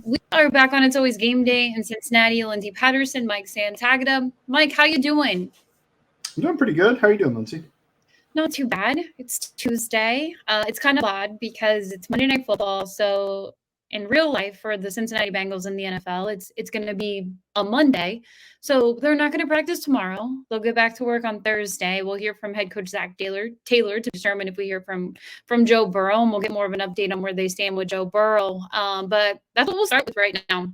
We are back on It's Always Game Day in Cincinnati. Lindsay Patterson, Mike Santagata. Mike, how you doing? I'm doing pretty good. How are you doing, Lindsay? Not too bad. It's Tuesday. It's kind of odd because it's Monday Night Football. So in real life for the Cincinnati Bengals in the NFL, it's going to be a Monday. So they're not going to practice tomorrow. They'll get back to work on Thursday. We'll hear from head coach Zach Taylor to determine if we hear from Joe Burrow, and we'll get more of an update on where they stand with Joe Burrow. But that's what we'll start with right now.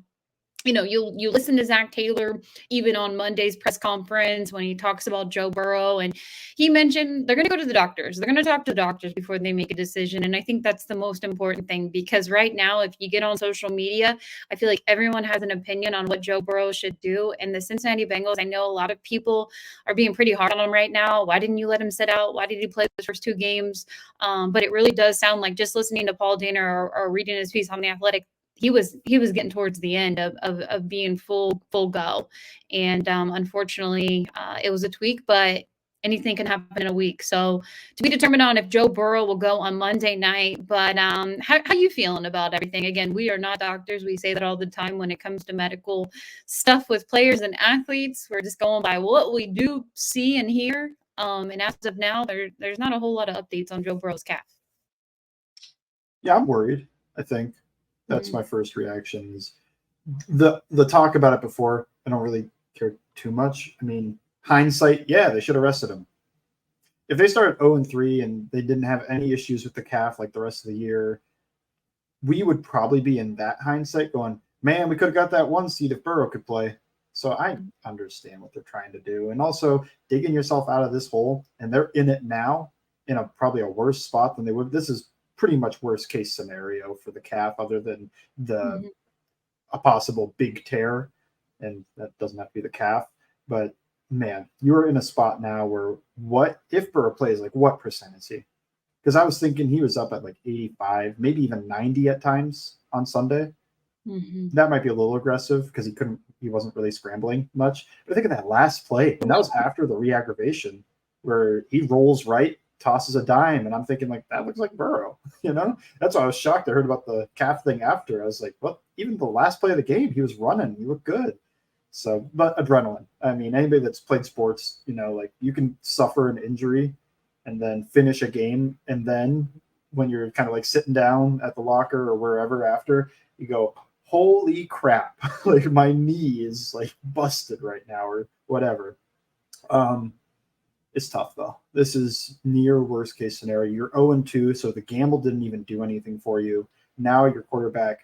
You listen to Zach Taylor even on Monday's press conference when he talks about Joe Burrow, and he mentioned they're going to go to the doctors. They're going to talk to the doctors before they make a decision, and I think that's the most important thing because right now, if you get on social media, I feel like everyone has an opinion on what Joe Burrow should do. And the Cincinnati Bengals, I know a lot of people are being pretty hard on him right now. Why didn't you let him sit out? Why did he play the first two games? But it really does sound like just listening to Paul Dana or reading his piece on The Athletic, he was getting towards the end of being full go, and unfortunately it was a tweak, but anything can happen in a week. So to be determined on if Joe Burrow will go on Monday night. But how you feeling about everything? Again, we are not doctors. We say that all the time when it comes to medical stuff with players and athletes. We're just going by what we do see and hear. And as of now, there's not a whole lot of updates on Joe Burrow's calf. Yeah, I'm worried. I think that's my first reaction. Is the talk about it before. I don't really care too much. I mean, hindsight, yeah, they should have rested him. If they started 0-3 and they didn't have any issues with the calf like the rest of the year, we would probably be in that hindsight going, man, we could have got that one seed if Burrow could play. So I understand what they're trying to do. And also digging yourself out of this hole, and they're in it now in probably a worse spot than they would. This is pretty much worst case scenario for the calf other than a possible big tear. And that doesn't have to be the calf. But man, you're in a spot now where what if Burrow plays, like what percent is he? Because I was thinking he was up at like 85, maybe even 90 at times on Sunday. That might be a little aggressive because he wasn't really scrambling much. But I think of that last play, and that was after the re-aggravation where he rolls right, tosses a dime, and I'm thinking like that looks like Burrow. That's why I was shocked. I heard about the calf thing after. I was like, well, even the last play of the game, he was running, he looked good. So, but adrenaline. I mean, anybody that's played sports, like you can suffer an injury and then finish a game, and then when you're kind of like sitting down at the locker or wherever after, you go, holy crap, like my knee is like busted right now or whatever. It's tough though. This is near worst case scenario. You're 0-2, so the gamble didn't even do anything for you. Now your quarterback,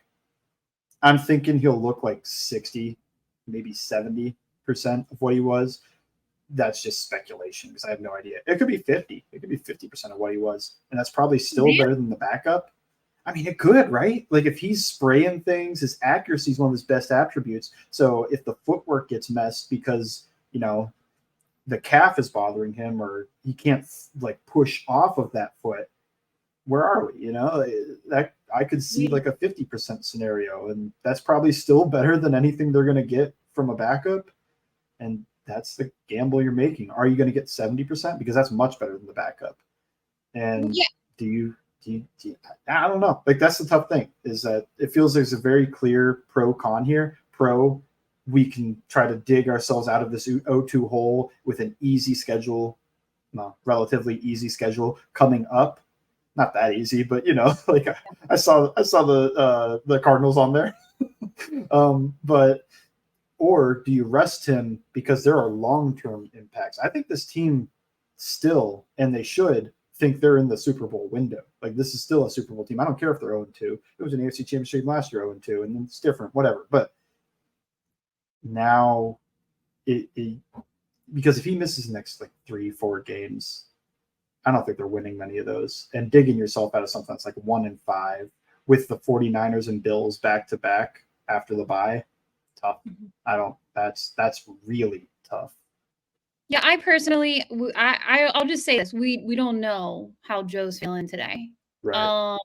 I'm thinking he'll look like 60, maybe 70% of what he was. That's just speculation because I have no idea. It could be 50. It could be 50% of what he was. And that's probably still better than the backup. I mean, it could, right? Like if he's spraying things, his accuracy is one of his best attributes. So if the footwork gets messed because, the calf is bothering him or he can't like push off of that foot, where are we? That I could see like a 50% scenario, and that's probably still better than anything they're going to get from a backup. And that's the gamble you're making. Are you going to get 70%? Because that's much better than the backup. And do you I don't know. Like that's the tough thing is that it feels there's a very clear pro con here. Pro, we can try to dig ourselves out of this 0-2 hole with an easy schedule, relatively easy schedule coming up. Not that easy, but like I saw the Cardinals on there. But or do you rest him because there are long-term impacts? I think this team still, and they should, think they're in the Super Bowl window. Like this is still a Super Bowl team. I don't care if they're 0-2. It was an AFC Championship last year 0-2, and it's different, whatever. But now because if he misses the next like 3-4 games, I don't think they're winning many of those. And digging yourself out of something that's like 1-5 with the 49ers and Bills back to back after the bye, tough. That's really tough. Yeah, I personally, I'll just say this: we don't know how Joe's feeling today. Right.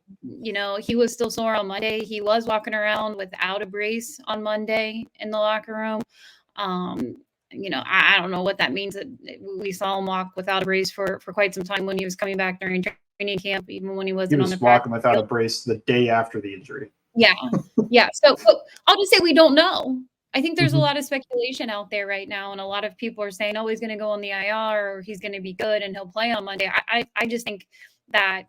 He was still sore on Monday. He was walking around without a brace on Monday in the locker room. I don't know what that means. That we saw him walk without a brace for quite some time when he was coming back during training camp, even when he wasn't on the practice field. He was walking without a brace the day after the injury. Yeah. Yeah. So I'll just say we don't know. I think there's a Mhm. lot of speculation out there right now, and a lot of people are saying, "Oh, he's going to go on the IR, or he's going to be good and he'll play on Monday." I just think that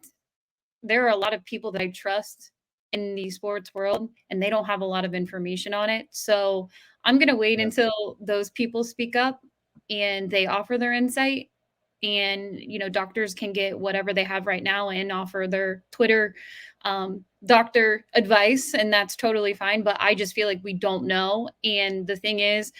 there are a lot of people that I trust in the sports world, and they don't have a lot of information on it. So I'm going to wait Yeah. until those people speak up and they offer their insight. And doctors can get whatever they have right now and offer their Twitter doctor advice, and that's totally fine. But I just feel like we don't know. And the thing is,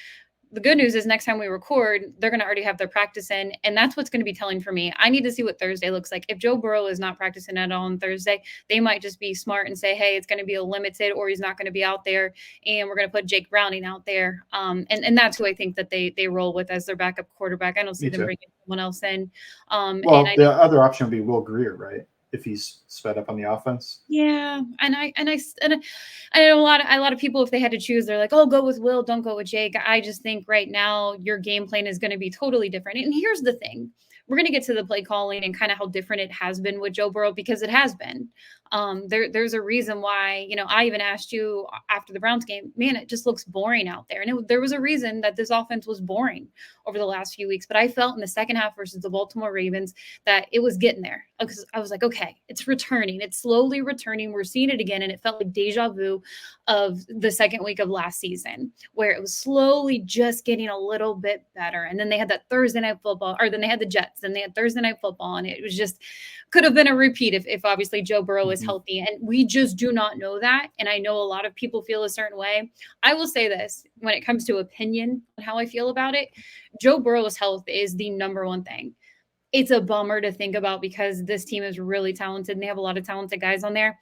the good news is next time we record, they're going to already have their practice in. And that's what's going to be telling for me. I need to see what Thursday looks like. If Joe Burrow is not practicing at all on Thursday, they might just be smart and say, hey, it's going to be a limited, or he's not going to be out there. And we're going to put Jake Browning out there. And that's who I think that they roll with as their backup quarterback. I don't see Me them too. bringing someone else in. And Well, I the other option would be Will Greer, right? If he's sped up on the offense. Yeah, and I know a lot of people, if they had to choose, they're like, "Oh, go with Will, don't go with Jake." I just think right now your game plan is going to be totally different. And here's the thing: we're going to get to the play calling and kind of how different it has been with Joe Burrow, because it has been. There's a reason why. I even asked you after the Browns game, man, it just looks boring out there, and there was a reason that this offense was boring over the last few weeks. But I felt in the second half versus the Baltimore Ravens that it was getting there, because I was like, okay, it's returning. It's slowly returning. We're seeing it again. And it felt like deja vu of the second week of last season, where it was slowly just getting a little bit better. And then they had that Thursday night football, or then they had the Jets, then they had Thursday night football. And it was just, could have been a repeat if obviously Joe Burrow is Mhm. healthy. And we just do not know that. And I know a lot of people feel a certain way. I will say this, when it comes to opinion and how I feel about it, Joe Burrow's health is the number one thing. It's a bummer to think about, because this team is really talented and they have a lot of talented guys on there.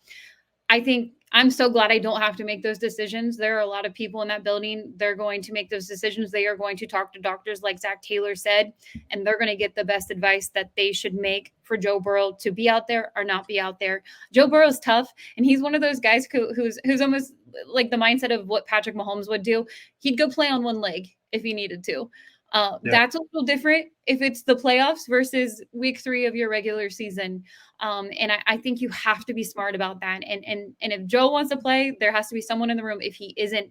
I think I'm so glad I don't have to make those decisions. There are a lot of people in that building. They're going to make those decisions. They are going to talk to doctors, like Zach Taylor said, and they're going to get the best advice that they should make for Joe Burrow to be out there or not be out there. Joe Burrow's tough, and he's one of those guys who's almost like the mindset of what Patrick Mahomes would do. He'd go play on one leg if he needed to. Yeah. That's a little different if it's the playoffs versus week 3 of your regular season. And I think you have to be smart about that. And if Joe wants to play, there has to be someone in the room. If he isn't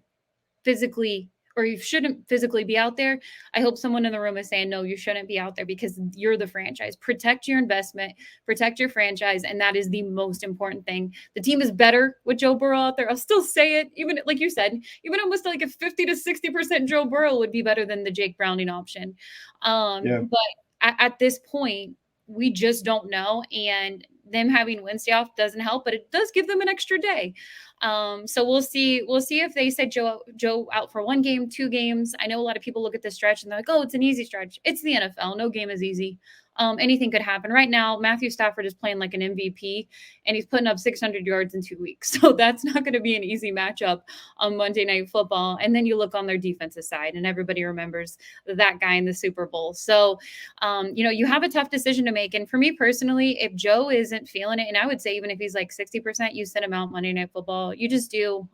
physically, or you shouldn't physically be out there, I hope someone in the room is saying, no, you shouldn't be out there, because you're the franchise. Protect your investment, protect your franchise, and that is the most important thing. The team is better with Joe Burrow out there. I'll still say it, even like you said, even almost like a 50 to 60% Joe Burrow would be better than the Jake Browning option. Yeah. But at this point, we just don't know. And them having Wednesday off doesn't help, but it does give them an extra day. So we'll see. We'll see if they said Joe out for 1 game, 2 games. I know a lot of people look at the stretch and they're like, oh, it's an easy stretch. It's the NFL. No game is easy. Anything could happen. Right now, Matthew Stafford is playing like an MVP, and he's putting up 600 yards in 2 weeks. So that's not going to be an easy matchup on Monday Night Football. And then you look on their defensive side, and everybody remembers that guy in the Super Bowl. So, you have a tough decision to make. And for me personally, if Joe isn't feeling it, and I would say even if he's like 60%, you send him out Monday Night Football. You just do.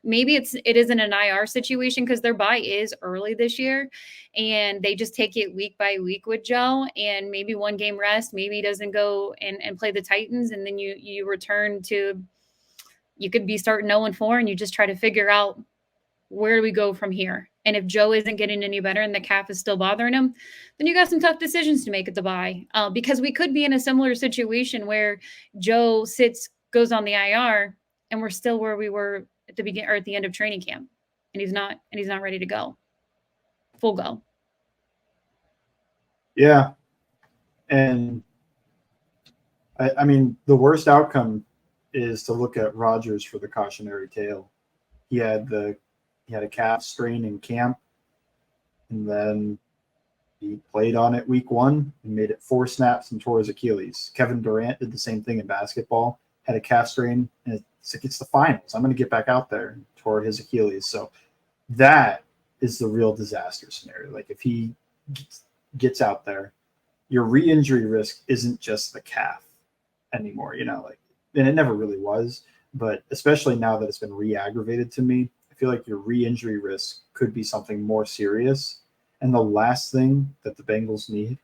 Maybe it isn't an IR situation, because their bye is early this year, and they just take it week by week with Joe, and maybe 1 game rest. Maybe he doesn't go and play the Titans, and then you return to, you could be starting 0-4, and you just try to figure out, where do we go from here? And if Joe isn't getting any better and the calf is still bothering him, then you got some tough decisions to make at the bye, because we could be in a similar situation where Joe goes on the IR, and we're still where we were at the beginning or at the end of training camp, and he's not ready to go full go. Yeah. And I mean, the worst outcome is to look at Rodgers for the cautionary tale. He had a calf strain in camp, and then he played on it week 1 and made it 4 snaps and tore his Achilles. Kevin Durant did the same thing in basketball, had a calf strain, and it's the finals. I'm going to get back out there, and tore his Achilles. So that is the real disaster scenario. Like, if he gets out there, your re-injury risk isn't just the calf anymore, and it never really was, but especially now that it's been re-aggravated to me, I feel like your re-injury risk could be something more serious. And the last thing that the Bengals need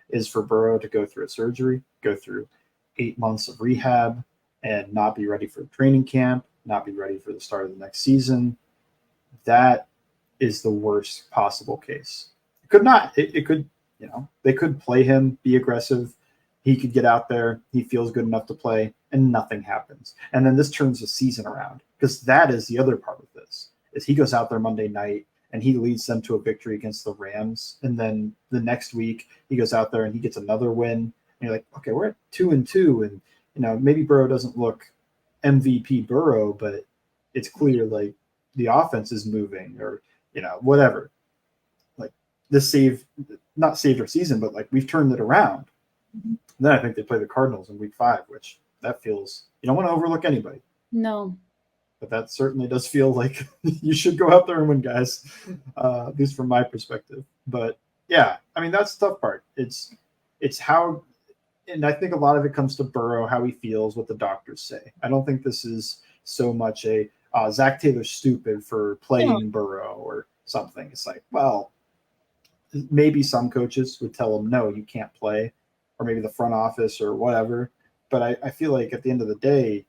is for Burrow to go through a surgery, go through 8 months of rehab, and not be ready for training camp, not be ready for the start of the next season. That is the worst possible case. It could not. It could, they could play him, be aggressive. He could get out there. He feels good enough to play, and nothing happens. And then this turns the season around, because that is the other part of this, is he goes out there Monday night and he leads them to a victory against the Rams. And then the next week he goes out there and he gets another win. And you're like, okay, we're at 2-2. And, maybe Burrow doesn't look MVP Burrow, but it's clear like the offense is moving, or, whatever. Like this not saved our season, but like we've turned it around. Mm-hmm. Then I think they play the Cardinals in week 5, which that feels, you don't want to overlook anybody. No. But that certainly does feel like you should go out there and win, guys, at least from my perspective. But yeah, I mean, that's the tough part. It's how, and I think a lot of it comes to Burrow, how he feels, what the doctors say. I don't think this is so much a Zach Taylor's stupid for playing Burrow or something. It's like, well, maybe some coaches would tell him, no, you can't play, or maybe the front office or whatever. But I feel like at the end of the day,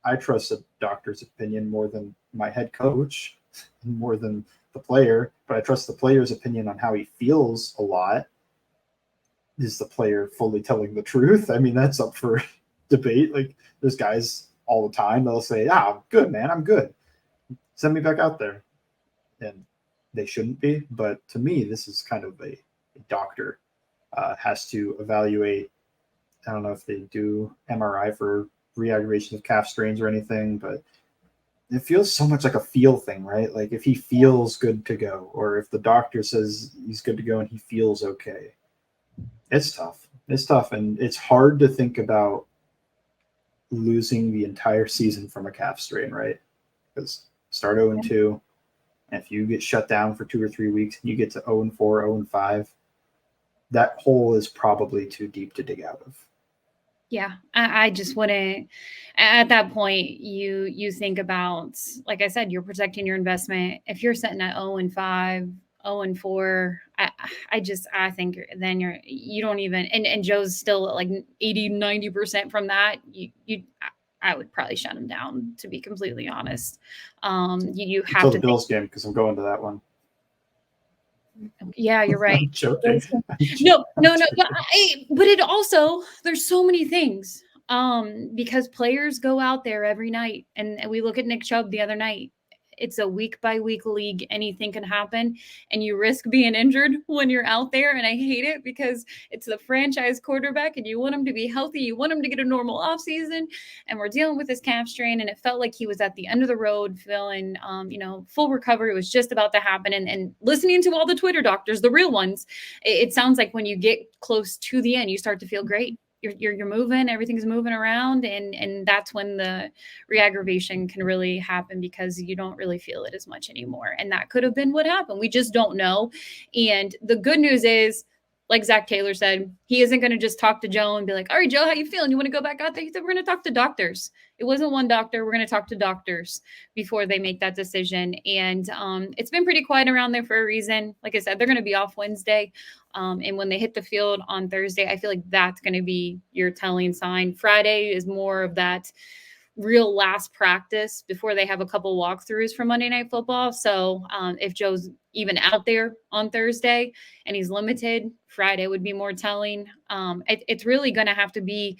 I trust a doctor's opinion more than my head coach, more than the player, but I trust the player's opinion on how he feels a lot. Is the player fully telling the truth? I mean, that's up for debate. Like, there's guys all the time that'll say, I'm good, man, I'm good. Send me back out there. And they shouldn't be. But to me, this is kind of a doctor has to evaluate. I don't know if they do MRI for re-aggravation of calf strains or anything, but it feels so much like a feel thing, right? Like if he feels good to go, or if the doctor says he's good to go and he feels okay, it's tough. It's tough. And it's hard to think about losing the entire season from a calf strain, right? Because start 0-2, and if you get shut down for 2 or 3 weeks and you get to 0-4, 0-5, that hole is probably too deep to dig out of. Yeah, I just wouldn't. At that point, you think about, like I said, you're protecting your investment. If you're sitting at 0-5, 0-4, I think then you don't even. And Joe's still at like 80-90% from that. I would probably shut him down, to be completely honest. You have until to the Bills game, because I'm going to that one. Yeah, you're right. I'm joking. No. But it also, there's so many things. Because players go out there every night, and we look at Nick Chubb the other night. It's a week by week league. Anything can happen, and you risk being injured when you're out there. And I hate it, because it's the franchise quarterback and you want him to be healthy. You want him to get a normal offseason, and we're dealing with this calf strain. And it felt like he was at the end of the road, feeling, full recovery was just about to happen. And listening to all the Twitter doctors, the real ones, it sounds like when you get close to the end, you start to feel great. You're moving, everything's moving around, and that's when the re-aggravation can really happen, because you don't really feel it as much anymore. And that could have been what happened. We just don't know. And the good news is, like Zach Taylor said, he isn't going to just talk to Joe and be like, all right, Joe, how you feeling? You want to go back out there? He said, we're going to talk to doctors. It wasn't one doctor. We're going to talk to doctors before they make that decision. And it's been pretty quiet around there for a reason. Like I said, they're going to be off Wednesday. And when they hit the field on Thursday, I feel like that's going to be your telling sign. Friday is more of that real last practice before they have a couple walkthroughs for Monday Night Football. So if Joe's even out there on Thursday and he's limited, Friday would be more telling. It's really going to have to be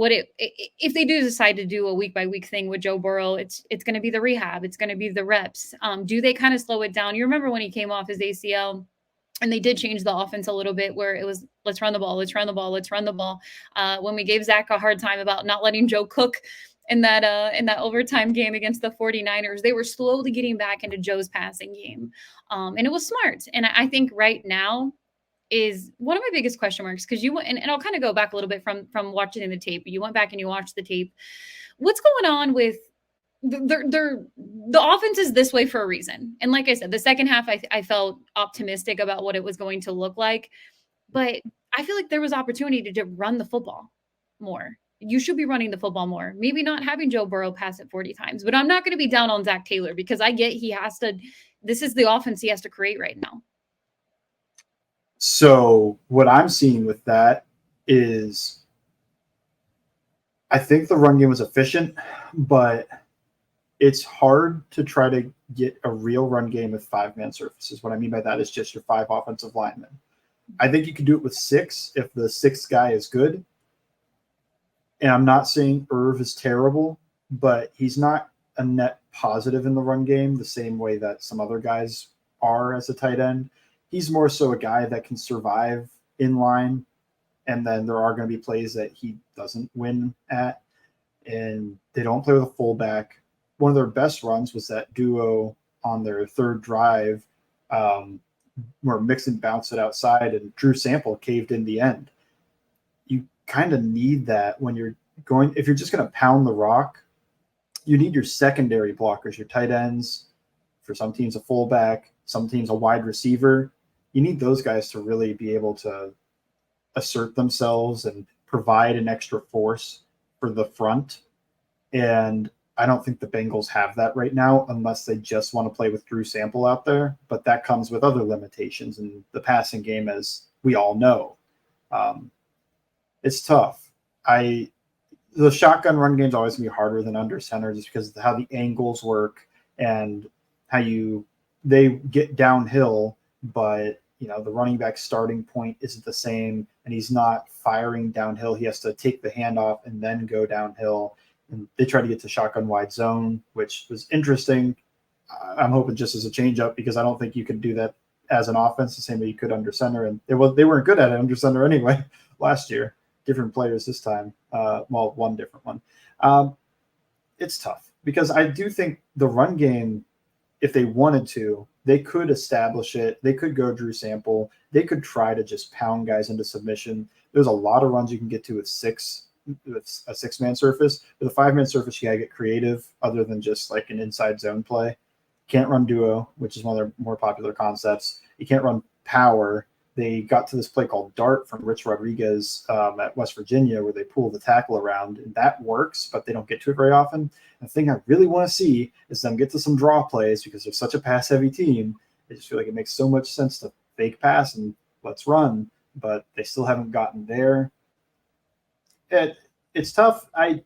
if they do decide to do a week by week thing with Joe Burrow, it's going to be the rehab. It's going to be the reps. Do they kind of slow it down? You remember when he came off his ACL? And they did change the offense a little bit, where it was, let's run the ball, let's run the ball, let's run the ball. When we gave Zach a hard time about not letting Joe cook in that overtime game against the 49ers, they were slowly getting back into Joe's passing game. And it was smart. And I think right now is one of my biggest question marks, because you went, and I'll kind of go back a little bit from watching the tape. You went back and you watched the tape. What's going on with the offense is this way for a reason. And like I said, the second half, I felt optimistic about what it was going to look like, but I feel like there was opportunity to run the football more. You should be running the football more. Maybe not having Joe Burrow pass it 40 times, but I'm not going to be down on Zach Taylor, because I get this is the offense he has to create right now. So what I'm seeing with that is, I think the run game was efficient, but it's hard to try to get a real run game with 5-man surfaces. What I mean by that is just your 5 offensive linemen. I think you can do it with 6 if the 6th guy is good. And I'm not saying Irv is terrible, but he's not a net positive in the run game the same way that some other guys are as a tight end. He's more so a guy that can survive in line, and then there are going to be plays that he doesn't win at, and they don't play with a fullback. One of their best runs was that duo on their 3rd drive where Mixon bounced it outside and Drew Sample caved in the end. You kind of need that when you're going, if you're just going to pound the rock, you need your secondary blockers, your tight ends, for some teams a fullback, some teams a wide receiver. You need those guys to really be able to assert themselves and provide an extra force for the front. And I don't think the Bengals have that right now unless they just want to play with Drew Sample out there. But that comes with other limitations in the passing game, as we all know. It's tough. The shotgun run game is always going to be harder than under center just because of how the angles work and how they get downhill, but the running back starting point isn't the same, and he's not firing downhill. He has to take the handoff and then go downhill. And they try to get to shotgun wide zone, which was interesting. I'm hoping just as a change up, because I don't think you could do that as an offense the same way you could under center. And they weren't good at it under center anyway last year. Different players this time. Well, one different one. It's tough because I do think the run game, if they wanted to, they could establish it. They could go Drew Sample. They could try to just pound guys into submission. There's a lot of runs you can get to with a 6-man surface. With a 5-man surface, you gotta get creative other than just like an inside zone play. Can't run duo, which is one of their more popular concepts. You can't run power. They got to this play called Dart from Rich Rodriguez at West Virginia, where they pull the tackle around, and that works, but they don't get to it very often. The thing I really want to see is them get to some draw plays, because they're such a pass-heavy team. I just feel like it makes so much sense to fake pass and let's run, but they still haven't gotten there. It's tough. I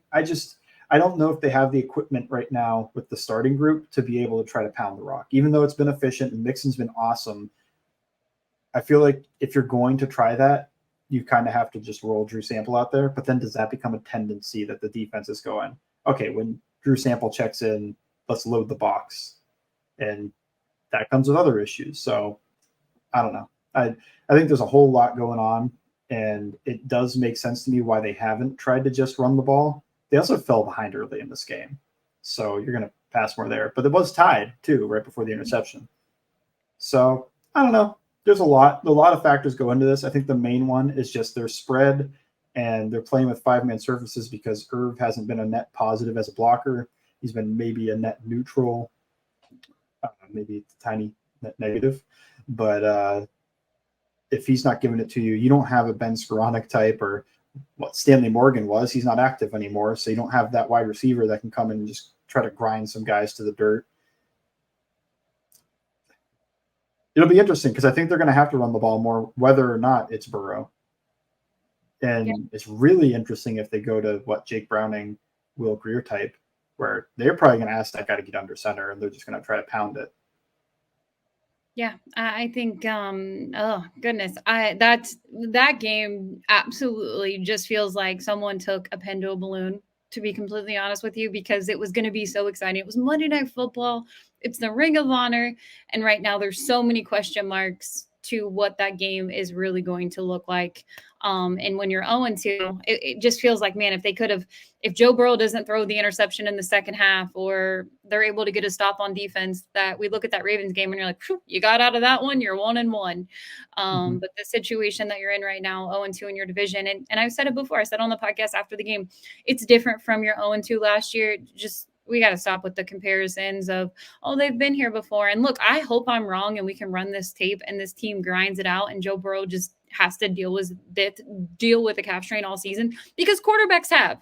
don't know if they have the equipment right now with the starting group to be able to try to pound the rock, even though it's been efficient and Mixon's been awesome. I feel like if you're going to try that, you kind of have to just roll Drew Sample out there. But then does that become a tendency that the defense is going, okay, when Drew Sample checks in, let's load the box? And that comes with other issues. So I don't know. I think there's a whole lot going on, and it does make sense to me why they haven't tried to just run the ball. They also fell behind early in this game, so you're going to pass more there. But it was tied, too, right before the interception. So I don't know. There's a lot of factors go into this. I think the main one is just their spread, and they're playing with 5-man surfaces because Irv hasn't been a net positive as a blocker. He's been maybe a net neutral, maybe a tiny net negative. But if he's not giving it to you, you don't have a Ben Skoranek type or what Stanley Morgan was. He's not active anymore, so you don't have that wide receiver that can come in and just try to grind some guys to the dirt. It'll be interesting because I think they're going to have to run the ball more, whether or not it's Burrow. And It's really interesting if they go to what Jake Browning, Will Grier type, where they're probably going to ask that guy to get under center, and they're just going to try to pound it. Yeah, I think, oh goodness, that game absolutely just feels like someone took a pen to a balloon, to be completely honest with you, because it was going to be so exciting. It was Monday Night Football. It's the Ring of Honor. And right now there's so many question marks to what that game is really going to look like. And when you're 0-2, it just feels like, man, if Joe Burrow doesn't throw the interception in the second half, or they're able to get a stop on defense, that we look at that Ravens game and you're like, you got out of that one, you're 1-1. But the situation that you're in right now, 0-2 in your division, and I've said it before, I said on the podcast after the game, it's different from your 0-2 last year. Just, we got to stop with the comparisons of, oh, they've been here before. And look, I hope I'm wrong and we can run this tape and this team grinds it out and Joe Burrow just has to deal with the calf strain all season, because quarterbacks have.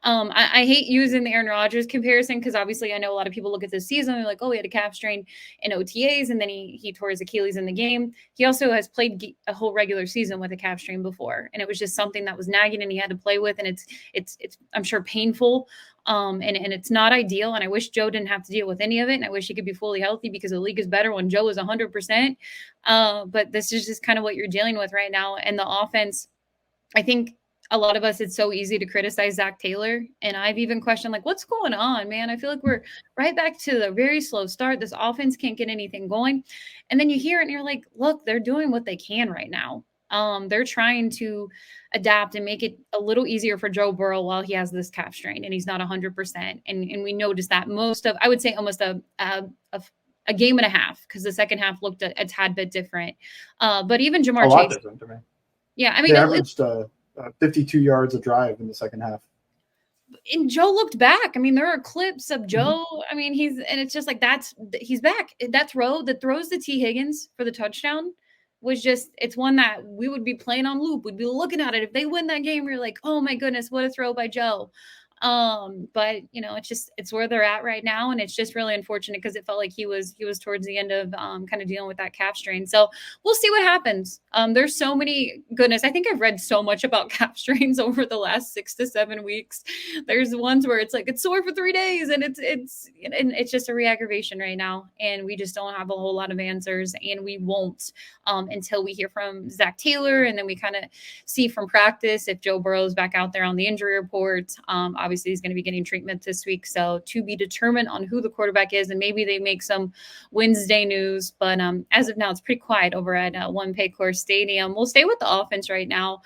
I hate using the Aaron Rodgers comparison because obviously I know a lot of people look at this season and they're like, oh, he had a calf strain in OTAs and then he tore his Achilles in the game. He also has played a whole regular season with a calf strain before, and it was just something that was nagging and he had to play with, and it's I'm sure painful. And it's not ideal. And I wish Joe didn't have to deal with any of it. And I wish he could be fully healthy because the league is better when Joe is 100%. But this is just kind of what you're dealing with right now. And the offense, I think a lot of us, it's so easy to criticize Zach Taylor. And I've even questioned, like, what's going on, man? I feel like we're right back to the very slow start. This offense can't get anything going. And then you hear it and you're like, look, they're doing what they can right now. They're trying to adapt and make it a little easier for Joe Burrow while he has this calf strain and he's not 100%. And we noticed that most of, I would say almost a game and a half, because the second half looked a tad bit different. But even Jamar Chase. A lot Chase. different to me. Yeah, I mean, they averaged 52 yards a drive in the second half. And Joe looked back. I mean, there are clips of Joe. I mean, it's just like he's back. That throw that throws to T. Higgins for the touchdown was just, it's one that we would be playing on loop. We'd be looking at it. If they win that game, we're like, oh my goodness, what a throw by Joe. But it's where they're at right now, and it's just really unfortunate because it felt like he was towards the end of kind of dealing with that calf strain. So we'll see what happens. There's so many, goodness, I think I've read so much about calf strains over the last 6 to 7 weeks. There's ones where it's like it's sore for 3 days, and it's just a re-aggravation right now, and we just don't have a whole lot of answers, and we won't until we hear from Zach Taylor, and then we kind of see from practice if Joe Burrow is back out there on the injury report. Obviously, he's going to be getting treatment this week, so to be determined on who the quarterback is, and maybe they make some Wednesday news. But as of now, it's pretty quiet over at One Paycor Stadium. We'll stay with the offense right now.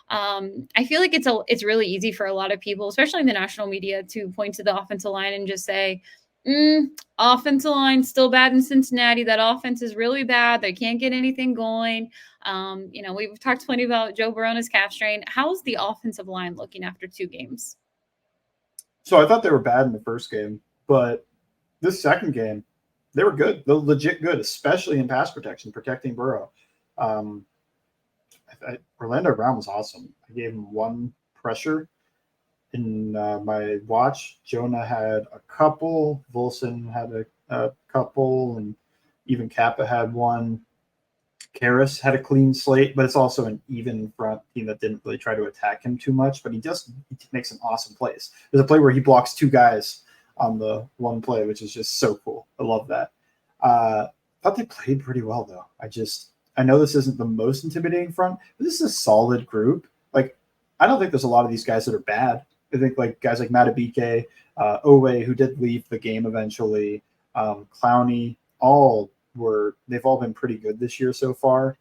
I feel like it's really easy for a lot of people, especially in the national media, to point to the offensive line and just say, offensive line still bad in Cincinnati. That offense is really bad. They can't get anything going. We've talked plenty about Joe Burrow's calf strain. How's the offensive line looking after 2 games? So I thought they were bad in the first game, but this second game, they were good. They're legit good, especially in pass protection, protecting Burrow. Orlando Brown was awesome. I gave him 1 pressure in my watch. Jonah had a couple. Volson had a couple, and even Kappa had 1. Karras had a clean slate, but it's also an even front team that didn't really try to attack him too much, but he makes some awesome plays. There's a play where he blocks 2 guys on the one play, which is just so cool. I love that. Thought they played pretty well, though. I know this isn't the most intimidating front, but this is a solid group. Like, I don't think there's a lot of these guys that are bad. I think like guys like Matabike, Owe, who did leave the game eventually, Clowney, they've all been pretty good this year so far.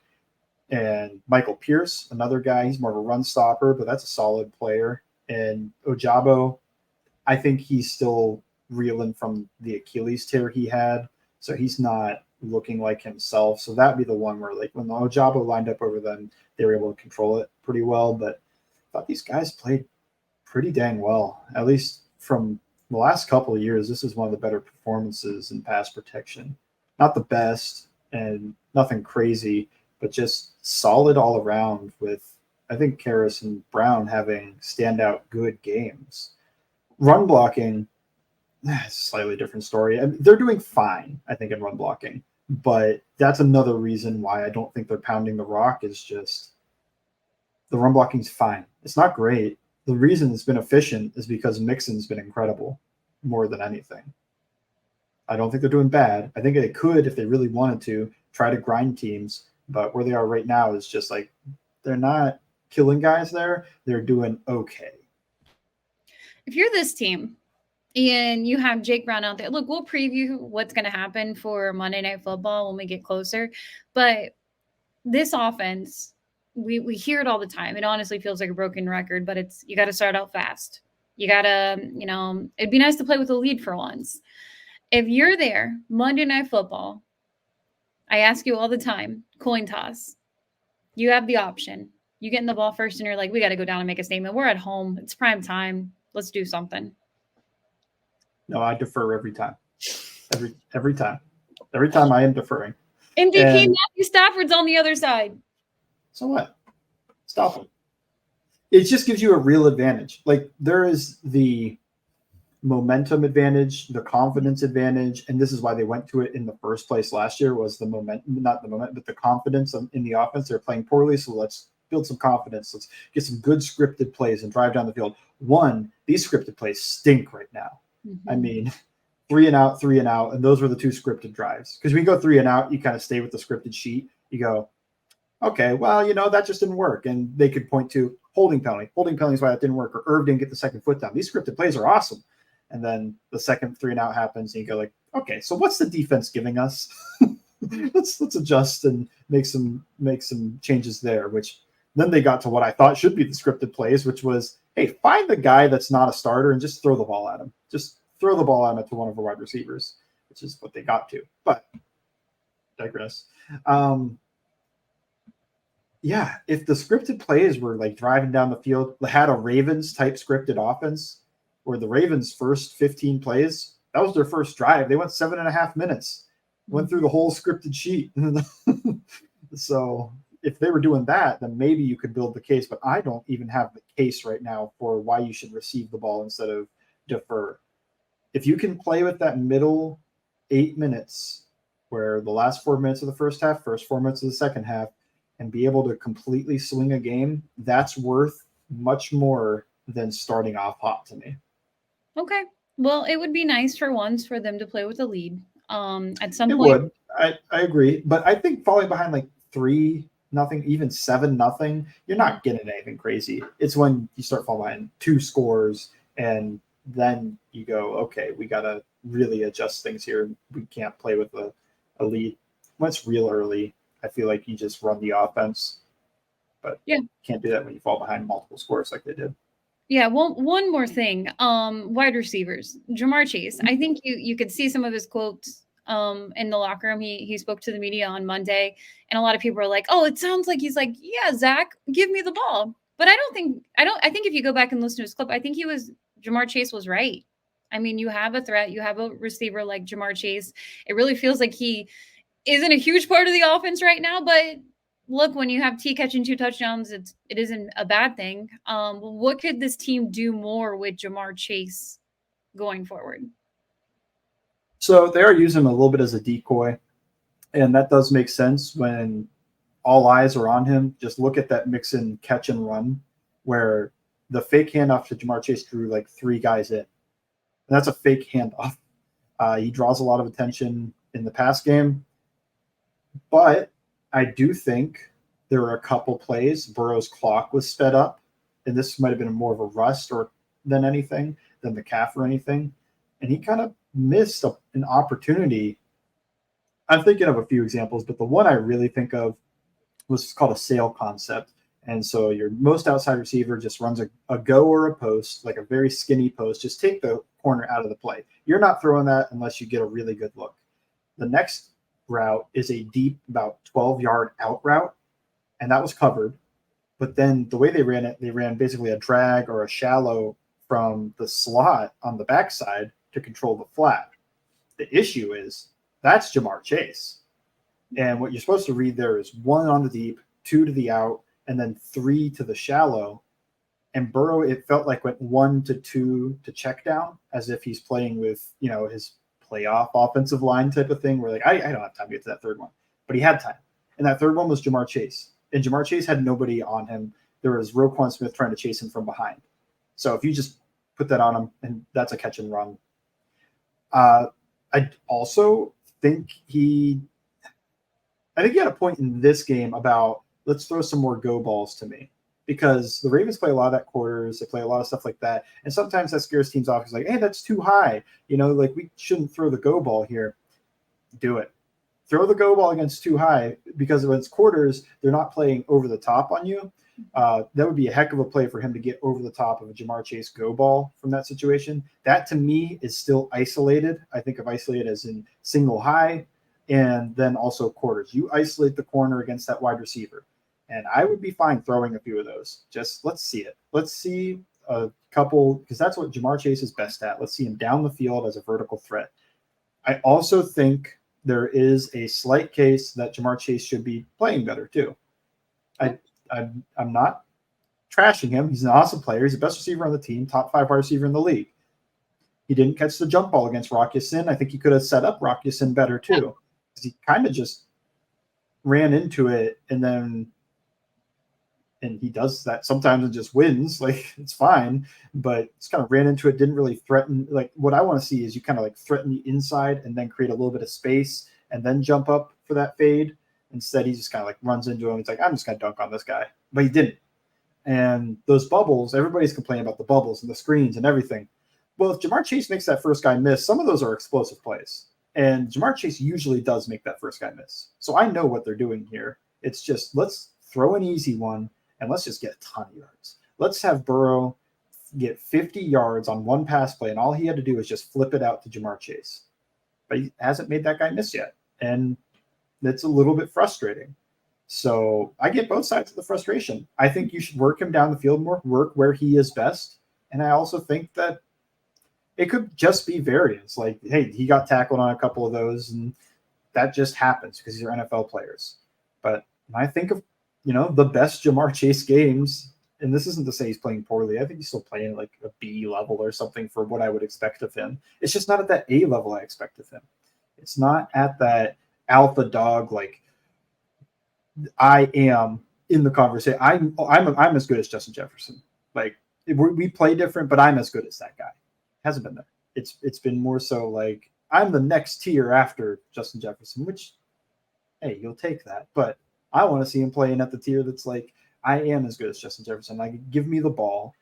And Michael Pierce, another guy, he's more of a run stopper, but that's a solid player. And Ojabo, I think he's still reeling from the Achilles tear he had, so he's not looking like himself. So that'd be the one where, like, when the Ojabo lined up over them, they were able to control it pretty well. But I thought these guys played pretty dang well. At least from the last couple of years, this is one of the better performances in pass protection. Not the best and nothing crazy, but just solid all around, with, I think, Karras and Brown having standout good games. Run blocking, it's a slightly different story. I mean, they're doing fine, I think, in run blocking, but that's another reason why I don't think they're pounding the rock, is just the run blocking's fine. It's not great. The reason it's been efficient is because Mixon's been incredible more than anything. I don't think they're doing bad. I think they could, if they really wanted to, try to grind teams. But where they are right now is just like, they're not killing guys there. They're doing okay. If you're this team and you have Jake Brown out there, look, we'll preview what's going to happen for Monday Night Football when we get closer. But this offense, we hear it all the time. It honestly feels like a broken record, but you got to start out fast. You got to, it'd be nice to play with a lead for once. If you're there, Monday Night Football, I ask you all the time, coin toss. You have the option. You get in the ball first and you're like, we got to go down and make a statement. We're at home. It's prime time. Let's do something. No, I defer every time. Every time. Every time I am deferring. MVP Matthew Stafford's on the other side. So what? Stop him. it just gives you a real advantage. Like there is the momentum advantage, the confidence advantage, and this is why they went to it in the first place last year was the momentum, not the moment, but the confidence in the offense. They're playing poorly, so let's build some confidence. Let's get some good scripted plays and drive down the field. One, these scripted plays stink right now. I mean, 3 and out, and those were the 2 scripted drives. Because when you go 3 and out, you kind of stay with the scripted sheet. You go, okay, well, that just didn't work. And they could point to holding penalty. Holding penalty is why that didn't work, or Irv didn't get the second foot down. These scripted plays are awesome. And then the second 3 and out happens, and you go like, okay, so what's the defense giving us? let's adjust and make some changes there. Which then they got to what I thought should be the scripted plays, which was, hey, find the guy that's not a starter and just throw the ball at him. Just throw the ball at him to one of our wide receivers, which is what they got to. But digress. Yeah, if the scripted plays were like driving down the field, had a Ravens type scripted offense, where the Ravens' first 15 plays, that was their first drive. They went 7.5 minutes, went through the whole scripted sheet. So if they were doing that, then maybe you could build the case. But I don't even have the case right now for why you should receive the ball instead of defer. If you can play with that middle 8 minutes, where the last 4 minutes of the first half, first 4 minutes of the second half, and be able to completely swing a game, that's worth much more than starting off hot to me. Okay. Well, it would be nice for once for them to play with a lead. At some it point, would. I agree, but I think falling behind like 3-0, even 7-0, you're not getting anything crazy. It's when you start falling behind 2 scores, and then you go, okay, we got to really adjust things here. We can't play with a lead. When it's real early, I feel like you just run the offense, but you can't do that when you fall behind multiple scores like they did. Yeah, one more thing. Wide receivers. Jamar Chase. I think you could see some of his quotes in the locker room. He spoke to the media on Monday, and a lot of people are like, "Oh, it sounds like he's like, yeah, Zach, give me the ball." But I think if you go back and listen to his clip, I think Jamar Chase was right. I mean, you have a threat, you have a receiver like Jamar Chase. It really feels like he isn't a huge part of the offense right now, but look, when you have T catching 2 touchdowns, it isn't a bad thing. What could this team do more with Jamar Chase going forward? So they are using him a little bit as a decoy, and that does make sense when all eyes are on him. Just look at that Mixon catch and run, where the fake handoff to Jamar Chase drew like 3 guys in. And that's a fake handoff. He draws a lot of attention in the pass game, but I do think there were a couple plays. Burrow's clock was sped up, and this might have been more of a rust than anything, than the calf or anything. And he kind of missed an opportunity. I'm thinking of a few examples, but the one I really think of was called a sail concept. And so your most outside receiver just runs a go or a post, like a very skinny post. Just take the corner out of the play. You're not throwing that unless you get a really good look. The next route is a deep, about 12-yard out route, and that was covered. But then the way they ran basically a drag or a shallow from the slot on the backside to control the flat. The issue is that's Jamar Chase. And what you're supposed to read there is 1 on the deep, 2 to the out, and then 3 to the shallow. And Burrow, it felt like went 1 to 2 to check down, as if he's playing with, his playoff offensive line type of thing, where like, I don't have time to get to that third one. But he had time. And that third one was Jamar Chase. And Jamar Chase had nobody on him. There was Roquan Smith trying to chase him from behind. So if you just put that on him, and that's a catch and run. I also think he had a point in this game about let's throw some more go balls to me, because the Ravens play a lot of that quarters. They play a lot of stuff like that. And sometimes that scares teams off. It's like, hey, that's too high. Like we shouldn't throw the go ball here. Do it. Throw the go ball against too high, because when it's quarters, they're not playing over the top on you. That would be a heck of a play for him to get over the top of a Jamar Chase go ball from that situation. That to me is still isolated. I think of isolated as in single high, and then also quarters. You isolate the corner against that wide receiver. And I would be fine throwing a few of those. Just let's see it. Let's see a couple, because that's what Jamar Chase is best at. Let's see him down the field as a vertical threat. I also think there is a slight case that Jamar Chase should be playing better too. I'm not trashing him. He's an awesome player. He's the best receiver on the team, top 5 wide receiver in the league. He didn't catch the jump ball against Rock Ya-Sin. I think he could have set up Rock Ya-Sin better too. He kind of just ran into it, and he does that sometimes and just wins. Like, it's fine, but it's kind of ran into it, didn't really threaten. Like, what I want to see is you kind of like threaten the inside and then create a little bit of space and then jump up for that fade. Instead, he just kind of like runs into him. He's like, I'm just going to dunk on this guy. But he didn't. And those bubbles, everybody's complaining about the bubbles and the screens and everything. Well, if Jamar Chase makes that first guy miss, some of those are explosive plays. And Jamar Chase usually does make that first guy miss. So I know what they're doing here. It's just, let's throw an easy one and let's just get a ton of yards. Let's have Burrow get 50 yards on one pass play, and all he had to do was just flip it out to Jamar Chase. But he hasn't made that guy miss yet. And that's a little bit frustrating. So I get both sides of the frustration. I think you should work him down the field more, work where he is best. And I also think that it could just be variance. Like, hey, he got tackled on a couple of those, and that just happens because these are NFL players. But when I think of, the best Jamar Chase games, and this isn't to say he's playing poorly. I think he's still playing like a B level or something for what I would expect of him. It's just not at that A level I expect of him. It's not at that alpha dog, like, I am in the conversation. I'm as good as Justin Jefferson. Like, we play different, but I'm as good as that guy. Hasn't been there. It's been more so like I'm the next tier after Justin Jefferson, which, hey, you'll take that. But I want to see him playing at the tier that's like, I am as good as Justin Jefferson. Like, give me the ball.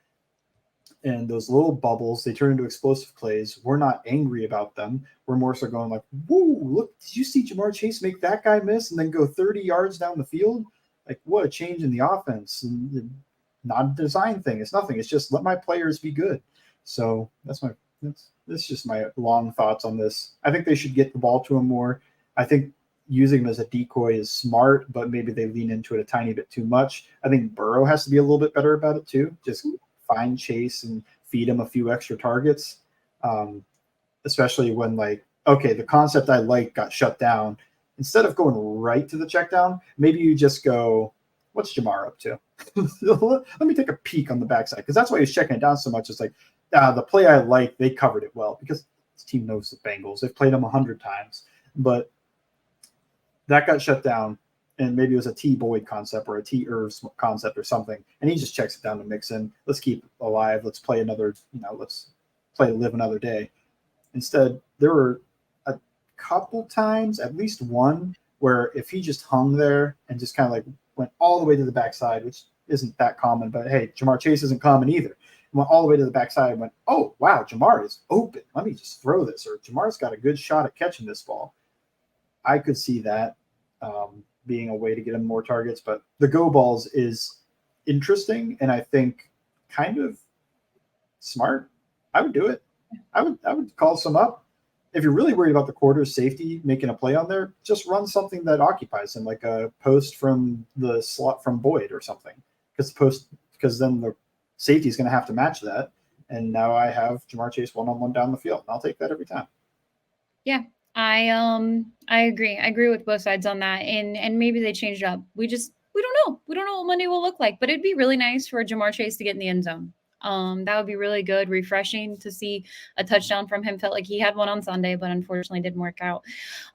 And those little bubbles, they turn into explosive plays. We're not angry about them. We're more so going like, whoa, look, did you see Jamar Chase make that guy miss and then go 30 yards down the field? Like, what a change in the offense. And not a design thing. It's nothing. It's just let my players be good. So that's just my long thoughts on this. I think they should get the ball to him more. I think using him as a decoy is smart, but maybe they lean into it a tiny bit too much. I think Burrow has to be a little bit better about it too. Just find Chase and feed him a few extra targets, especially when, like, okay, the concept I like got shut down. Instead of going right to the check down, maybe you just go, what's Jamar up to? Let me take a peek on the backside, because that's why he's checking it down so much. It's like, the play I like, they covered it well because this team knows the Bengals. They've played them 100 times. But that got shut down, and maybe it was a T. Boyd concept or a T. Irvs concept or something, and he just checks it down to Mixon. Let's keep alive. Let's play another, let's play live another day. Instead, there were a couple times, at least one, where if he just hung there and just kind of like went all the way to the backside, which isn't that common, but hey, Jamar Chase isn't common either. Went all the way to the backside and went, oh, wow, Jamar is open. Let me just throw this. Or Jamar's got a good shot at catching this ball. I could see that being a way to get him more targets, but the go balls is interesting and I think kind of smart. I would do it. I would call some up. If you're really worried about the quarter's safety making a play on there, just run something that occupies him, like a post from the slot from Boyd or something. Because then the safety is going to have to match that. And now I have Jamar Chase one-on-one down the field. And I'll take that every time. Yeah, I agree. I agree with both sides on that. And maybe they changed it up. We don't know. We don't know what Monday will look like, but it'd be really nice for Jamar Chase to get in the end zone. That would be really good, refreshing to see a touchdown from him. Felt like he had one on Sunday, but unfortunately didn't work out.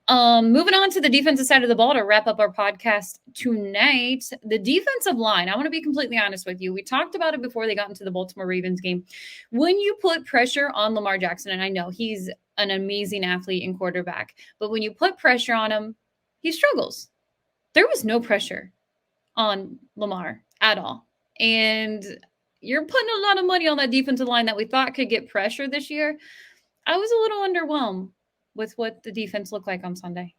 Moving on to the defensive side of the ball to wrap up our podcast tonight. The defensive line, I want to be completely honest with you. We talked about it before they got into the Baltimore Ravens game. When you put pressure on Lamar Jackson, and I know he's an amazing athlete and quarterback, but when you put pressure on him, he struggles. There was no pressure on Lamar at all. And you're putting a lot of money on that defensive line that we thought could get pressure this year. I was a little underwhelmed with what the defense looked like on Sunday.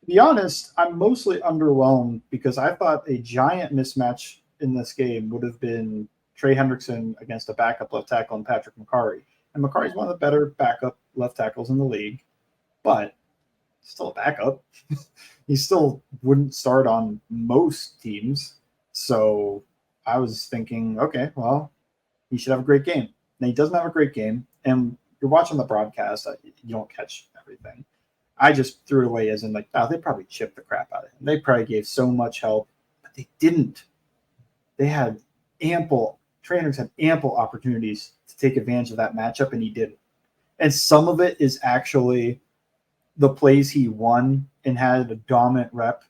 To be honest, I'm mostly underwhelmed because I thought a giant mismatch in this game would have been Trey Hendrickson against a backup left tackle and Patrick McCarry. And McCarry's one of the better backup left tackles in the league, but still a backup. He still wouldn't start on most teams. So I was thinking, okay, well, he should have a great game. Now, he doesn't have a great game, and you're watching the broadcast, you don't catch everything. I just threw it away as in, like, oh, they probably chipped the crap out of him. They probably gave so much help, but they didn't. They had Trey Hendricks had ample opportunities to take advantage of that matchup, and he didn't. And some of it is actually the plays he won and had a dominant rep.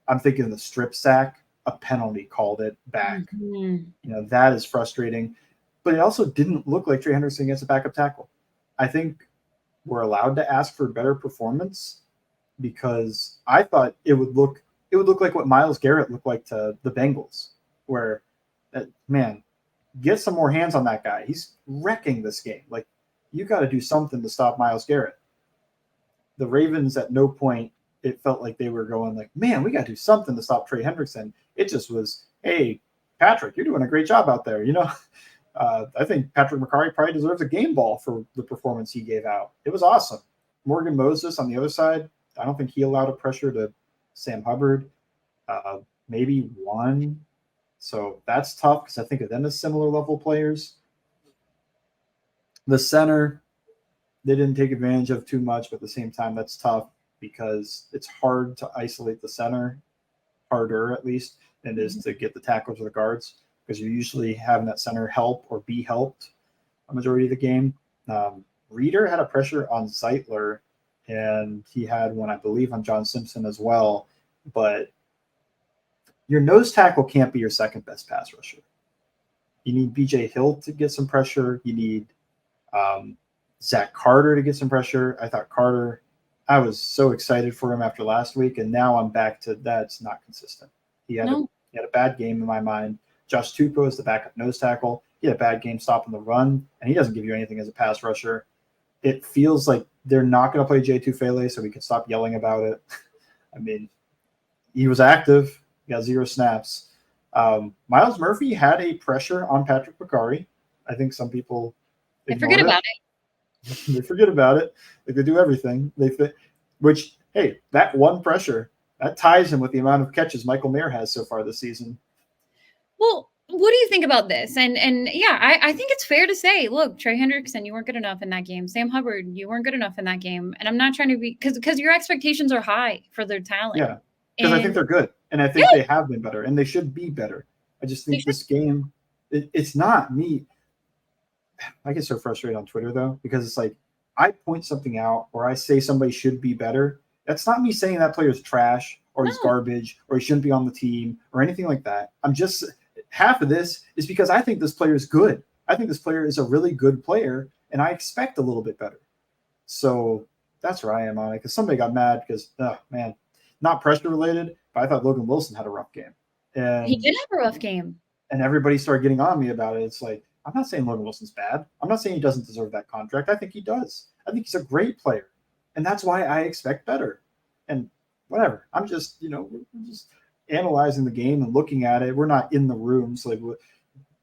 I'm thinking the strip sack, a penalty called it back. Mm-hmm. That is frustrating. But it also didn't look like Trey Hendrickson against a backup tackle. I think we're allowed to ask for better performance because I thought it would look like what Myles Garrett looked like to the Bengals, where man, get some more hands on that guy. He's wrecking this game. Like, you got to do something to stop Myles Garrett. The Ravens, at no point, it felt like they were going like, man, we got to do something to stop Trey Hendrickson. It just was, hey, Patrick, you're doing a great job out there. I think Patrick McCarry probably deserves a game ball for the performance he gave out. It was awesome. Morgan Moses on the other side, I don't think he allowed a pressure to Sam Hubbard. Maybe one. So that's tough because I think of them as similar level players. The center, they didn't take advantage of too much, but at the same time, that's tough because it's hard to isolate the center, harder at least, than it is to get the tackles or the guards, because you're usually having that center help or be helped a majority of the game. Reeder had a pressure on Zeitler, and he had one, I believe, on John Simpson as well. But your nose tackle can't be your second best pass rusher. You need BJ Hill to get some pressure. You need Zach Carter to get some pressure. I thought Carter, I was so excited for him after last week, and now I'm back to that's not consistent. He had a bad game in my mind. Josh Tupou is the backup nose tackle. He had a bad game stopping the run, and he doesn't give you anything as a pass rusher. It feels like they're not going to play Jay Tufele, so we can stop yelling about it. I mean, he was active. He got 0 snaps. Myles Murphy had a pressure on Patrick McCarry. I think some people forget about it. They forget about it. Like they do everything. Which, hey, that one pressure, that ties him with the amount of catches Michael Mayer has so far this season. Well, what do you think about this? And yeah, I think it's fair to say, look, Trey Hendrickson, you weren't good enough in that game. Sam Hubbard, you weren't good enough in that game. And I'm not trying to be because your expectations are high for their talent. Yeah, because I think they're good, and I think they have been better, and they should be better. I just think this game, it's not me. I get so frustrated on Twitter though, because it's like I point something out or I say somebody should be better. That's not me saying that player's trash or he's garbage or he shouldn't be on the team or anything like that. I'm just half of this is because I think this player is good. I think this player is a really good player, and I expect a little bit better. So that's where I am on it. Because somebody got mad because, oh man, not pressure related, but I thought Logan Wilson had a rough game. And he did have a rough game. And everybody started getting on me about it. It's like, I'm not saying Logan Wilson's bad. I'm not saying he doesn't deserve that contract. I think he does. I think he's a great player. And that's why I expect better. And whatever. I'm just, we're just analyzing the game and looking at it. We're not in the room, so like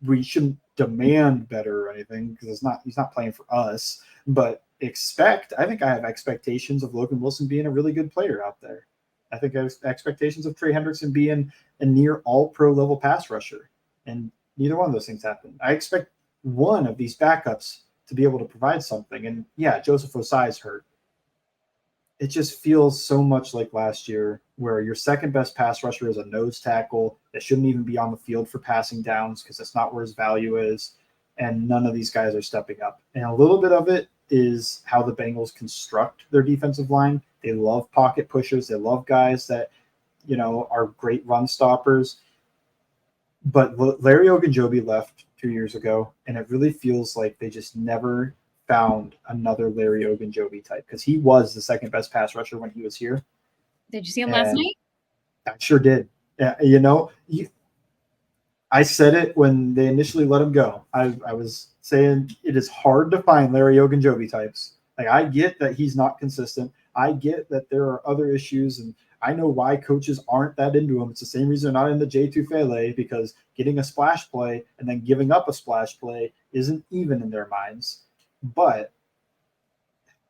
we shouldn't demand better or anything because he's not playing for us. But I think I have expectations of Logan Wilson being a really good player out there. I think I have expectations of Trey Hendrickson being a near all-pro level pass rusher. And neither one of those things happened. I expect one of these backups to be able to provide something. And yeah, Joseph Ossai's hurt. It just feels so much like last year where your second best pass rusher is a nose tackle that shouldn't even be on the field for passing downs because that's not where his value is. And none of these guys are stepping up. And a little bit of it is how the Bengals construct their defensive line. They love pocket pushers. They love guys that, are great run stoppers. But Larry Ogunjobi left 2 years ago, and it really feels like they just never found another Larry Ogunjobi type because he was the second best pass rusher when he was here. Did you see him last night? I sure did. I said it when they initially let him go. I was saying it is hard to find Larry Ogunjobi types. Like, I get that he's not consistent. I get that there are other issues, and I know why coaches aren't that into him. It's the same reason they're not into Jay Tufele, because getting a splash play and then giving up a splash play isn't even in their minds. But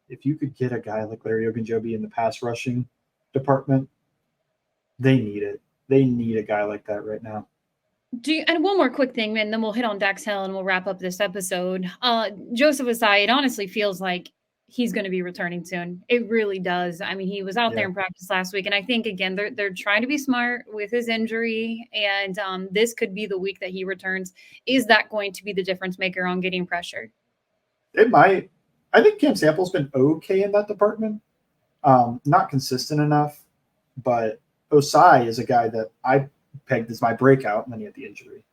if you could get a guy like Larry Ogunjobi in the pass rushing department, they need it. They need a guy like that right now. And one more quick thing, and then we'll hit on Dax Hill and we'll wrap up this episode. Joseph Ossai, it honestly feels like he's going to be returning soon. It really does. I mean, he was out there in practice last week, and I think again they're trying to be smart with his injury, and this could be the week that he returns. Is that going to be the difference maker on getting pressure? It might. I think Cam Sample's been okay in that department. Not consistent enough, but Osai is a guy that I pegged as my breakout, and then he had the injury.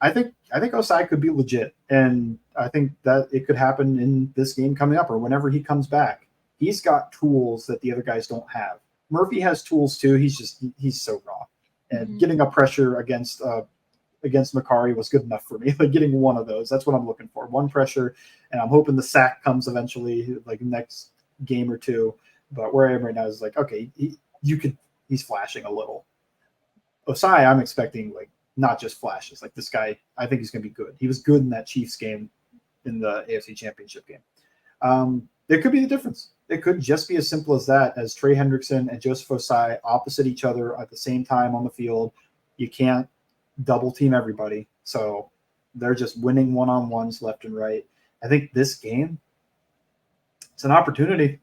I think Osai could be legit, and I think that it could happen in this game coming up or whenever he comes back. He's got tools that the other guys don't have. Murphy has tools too. He's so raw, and getting a pressure against Macari was good enough for me. Like getting one of those, that's what I'm looking for. One pressure, and I'm hoping the sack comes eventually, like next game or two. But where I am right now is like, okay, he's flashing a little. Osai, I'm expecting like not just flashes. Like this guy, I think he's going to be good. He was good in that Chiefs game in the AFC Championship game. It could be the difference. It could just be as simple as that, as Trey Hendrickson and Joseph Osai opposite each other at the same time on the field. You can't double team everybody. So they're just winning one-on-ones left and right. I think this game, it's an opportunity.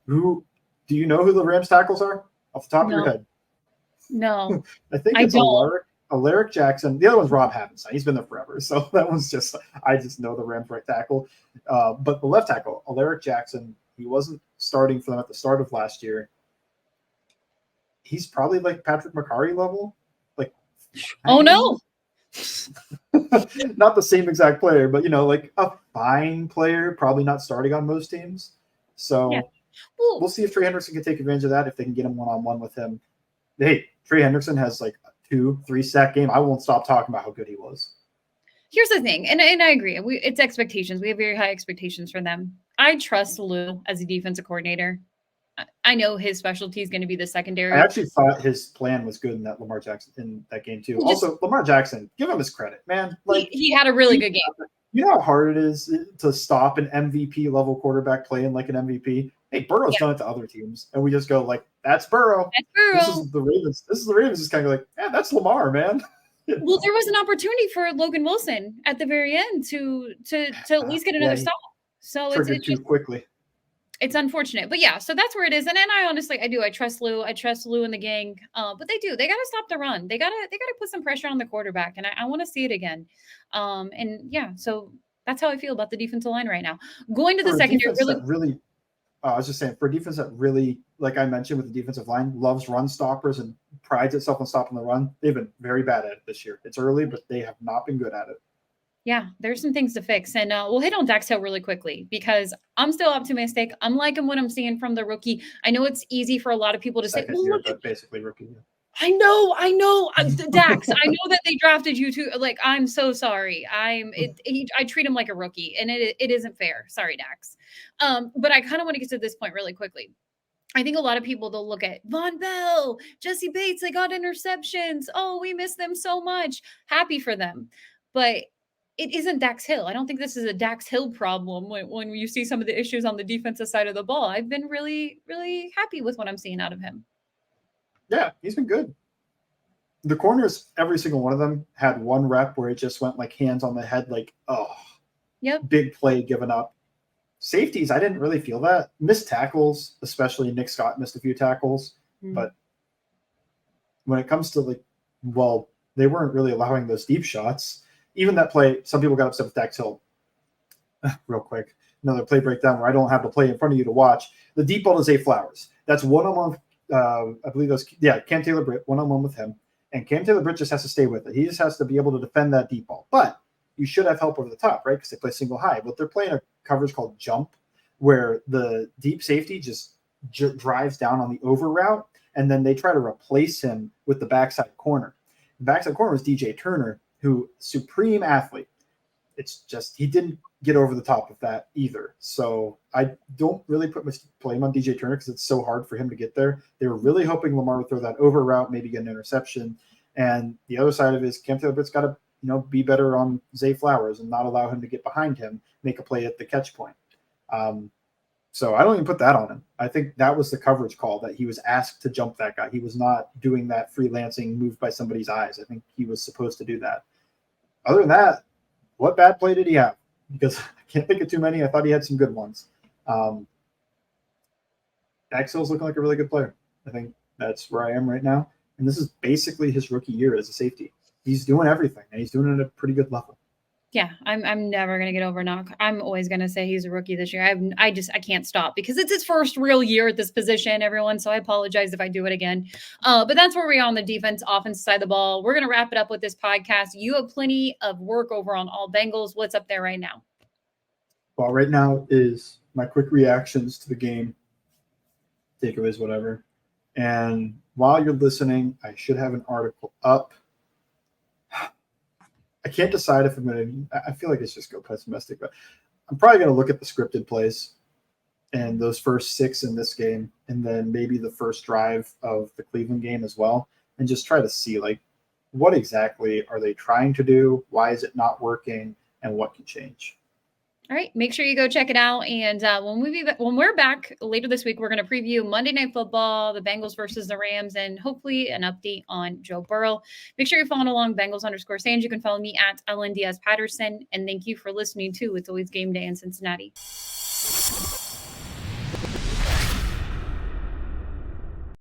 Do you know who the Rams tackles are off the top of your head? No, I think it's Alaric Jackson. The other one's Rob Havenstein. He's been there forever. So that one's just, I just know the Rams right tackle. But the left tackle, Alaric Jackson, he wasn't starting for them at the start of last year. He's probably like Patrick Macari level. Like, oh no. Not the same exact player, but like a fine player, probably not starting on most teams. So we'll see if Trey Hendrickson can take advantage of that, if they can get him one-on-one with him. Hey, Trey Hendrickson has like a 2-3 sack game. I won't stop talking about how good he was. Here's the thing, and I agree. It's expectations. We have very high expectations for them. I trust Lou as a defensive coordinator. I know his specialty is going to be the secondary. I actually thought his plan was good in that Lamar Jackson in that game too. Also, Lamar Jackson, give him his credit, man. Like he had a really good game. You know how hard it is to stop an MVP level quarterback playing like an MVP. Hey, Burrow's done it to other teams, and we just go like, "That's Burrow." That's Burrow. This is the Ravens. Just kind of like, "Yeah, that's Lamar, man." Well, there was an opportunity for Logan Wilson at the very end to at least get another stop. So it's too quickly. It's unfortunate, but yeah. So that's where it is. And I honestly, I trust Lou. I trust Lou and the gang. But they got to stop the run. They got to put some pressure on the quarterback, and I want to see it again. And yeah, so that's how I feel about the defensive line right now. Going to the secondary, I was just saying, for a defense that really, like I mentioned with the defensive line, loves run stoppers and prides itself on stopping the run, they've been very bad at it this year. It's early, but they have not been good at it. Yeah, there's some things to fix. And we'll hit on Dax Hill really quickly because I'm still optimistic. I'm liking what I'm seeing from the rookie. I know it's easy for a lot of people to say, well, but basically rookie. Yeah. I know. Dax, I know that they drafted you too. Like, I'm so sorry. I treat him like a rookie, and it isn't fair. Sorry, Dax. But I kind of want to get to this point really quickly. I think a lot of people, they'll look at Von Bell, Jesse Bates, they got interceptions. Oh, we miss them so much. Happy for them. But it isn't Dax Hill. I don't think this is a Dax Hill problem when you see some of the issues on the defensive side of the ball. I've been really, really happy with what I'm seeing out of him. Yeah, he's been good. The corners, every single one of them had one rep where it just went like hands on the head, like, big play given up. Safeties, I didn't really feel that. Missed tackles, especially Nick Scott missed a few tackles. But when it comes to they weren't really allowing those deep shots. Even that play, some people got upset with Dax Hill. Real quick, another play breakdown where I don't have the play in front of you to watch. The deep ball to Zay Flowers. That's one-on-one. I believe Cam Taylor-Britt, one-on-one with him. And Cam Taylor-Britt just has to stay with it. He just has to be able to defend that deep ball. But you should have help over the top, right? Because they play single high. But they're playing a coverage called jump, where the deep safety just drives down on the over route, and then they try to replace him with the backside corner. The backside corner was DJ Turner, who supreme athlete. It's just he didn't get over the top of that either. So I don't really put much blame on DJ Turner because it's so hard for him to get there. They were really hoping Lamar would throw that over route, maybe get an interception. And the other side of it is Cam Taylor-Britt's got to be better on Zay Flowers and not allow him to get behind him, make a play at the catch point. So I don't even put that on him. I think that was the coverage call, that he was asked to jump that guy. He was not doing that freelancing move by somebody's eyes. I think he was supposed to do that. Other than that, what bad play did he have? Because I can't think of too many. I thought he had some good ones. Dax Hill's looking like a really good player. I think that's where I am right now. And this is basically his rookie year as a safety. He's doing everything, and he's doing it at a pretty good level. Yeah, I'm never gonna get over knock. I'm always gonna say he's a rookie this year. I can't stop because it's his first real year at this position, everyone. So I apologize if I do it again. But that's where we are on the defense, offense side of the ball. We're gonna wrap it up with this podcast. You have plenty of work over on All Bengals. What's up there right now? Well, right now is my quick reactions to the game, takeaways, whatever. And while you're listening, I should have an article up. I can't decide if I'm going to – I feel like it's just go pessimistic, but I'm probably going to look at the scripted plays and those first 6 in this game and then maybe the first drive of the Cleveland game as well and just try to see, like, what exactly are they trying to do, why is it not working, and what can change. All right, make sure you go check it out. And when we're back later this week, we're going to preview Monday Night Football, the Bengals versus the Rams, and hopefully an update on Joe Burrow. Make sure you're following along Bengals_Sands. You can follow me at Lindsay Patterson. And thank you for listening to It's Always Game Day in Cincinnati.